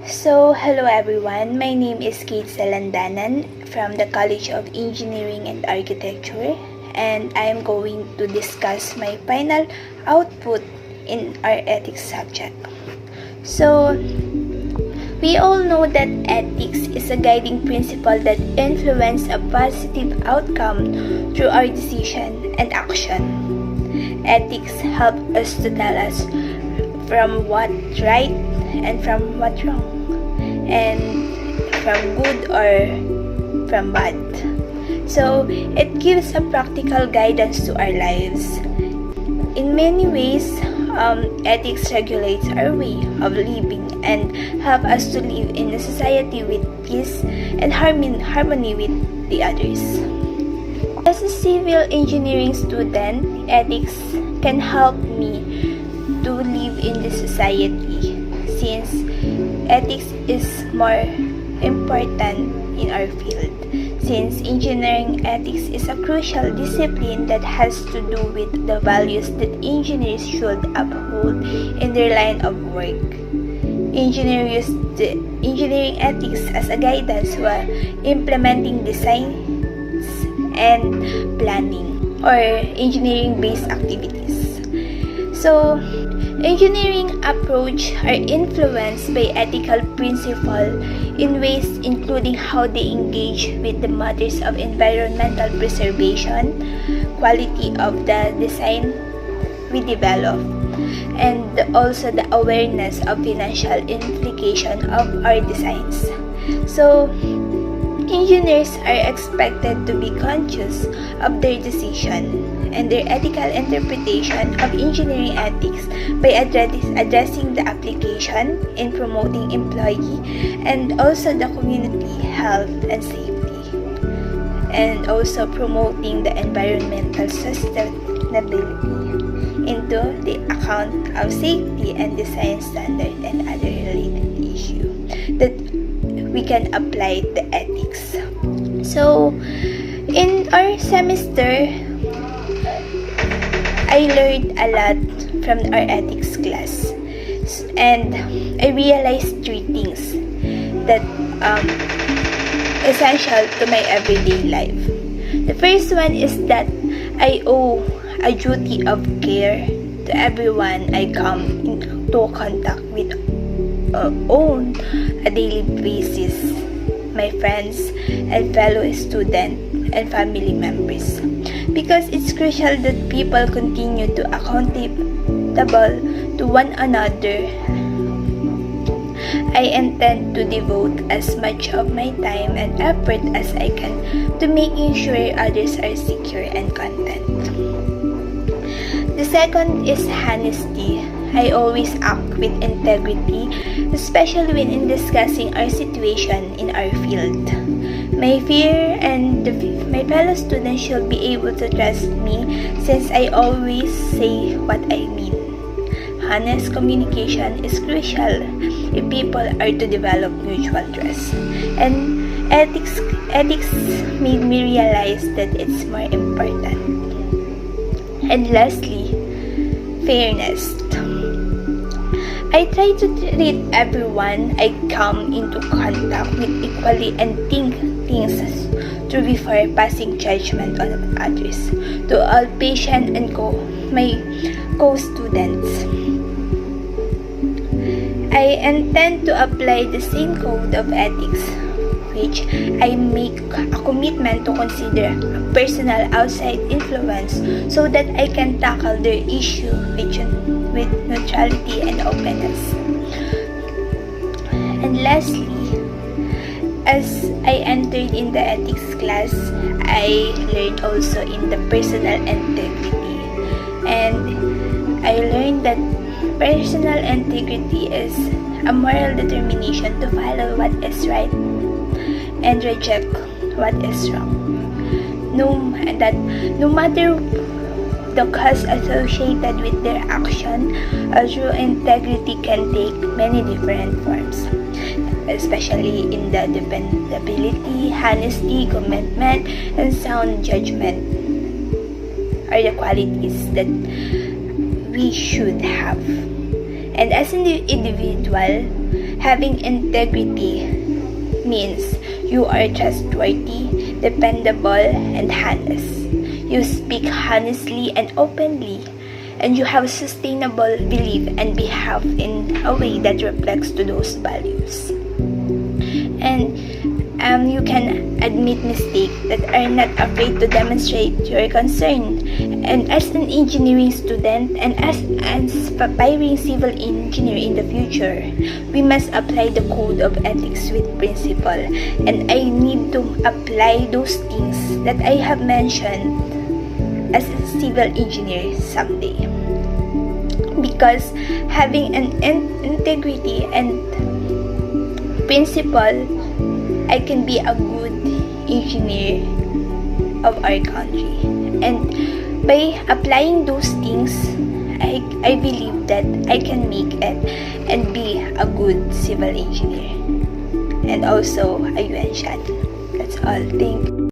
Hello everyone. My name is Kate Salandanan from the College of Engineering and Architecture, and I am going to discuss my final output in our ethics subject. So, we all know that ethics is a guiding principle that influences a positive outcome through our decision and action. Ethics help us to tell us from what's right and from what's wrong, and from good or from bad. So it gives a practical guidance to our lives. In many ways, ethics regulates our way of living and help us to live in a society with peace and harmony with the others. As a civil engineering student, ethics can help me to live in the society, since ethics is more important in our field, since engineering ethics is a crucial discipline that has to do with the values that engineers should uphold in their line of work. Engineers use the engineering ethics as a guidance while implementing designs and planning or engineering-based activities. So, engineering approach are influenced by ethical principles in ways including how they engage with the matters of environmental preservation, quality of the design we develop, and also the awareness of financial implication of our designs. So, engineers are expected to be conscious of their decision and their ethical interpretation of engineering ethics by addressing the application in promoting employee and also the community health and safety, and also promoting the environmental sustainability into the account of safety and design standard and other related issues that we can apply the ethics. So, in our semester, I learned a lot from our ethics class, and I realized three things that essential to my everyday life. The first one is that I owe a duty of care to everyone I come into contact with on a daily basis, my friends and fellow students and family members, because it's crucial that people continue to accountable to one another. I intend to devote as much of my time and effort as I can to making sure others are secure and content. The second is honesty. I always act with integrity, especially when in discussing our situation in our field. My fear and my fellow students should be able to trust me, since I always say what I mean. Honest communication is crucial if people are to develop mutual trust. And ethics made me realize that it's more important. And lastly, fairness. I try to treat everyone I come into contact with equally and think things through before passing judgment on others. To all patients and my co-students, I intend to apply the same code of ethics, which I make a commitment to consider personal outside influence so that I can tackle their issue with neutrality and openness. And lastly, as I entered in the ethics class, I learned also in the personal integrity. And I learned that personal integrity is a moral determination to follow what is right and reject what is wrong. No matter the cost associated with their action, a true integrity can take many different forms, especially in the dependability, honesty, commitment, and sound judgment are the qualities that we should have. And as an individual, Having integrity means you are trustworthy, dependable, and honest. You speak honestly and openly, and you have sustainable belief and behave in a way that reflects to those values. And you can admit mistakes that are not afraid to demonstrate your concern. And as an engineering student and as aspiring civil engineer in the future, we must apply the code of ethics with principle. And I need to apply those things that I have mentioned as a civil engineer someday. Because having an integrity and principle, I can be a good engineer of our country. And by applying those things, I believe that I can make it and be a good civil engineer. And also a UN shot. That's all. Thank you.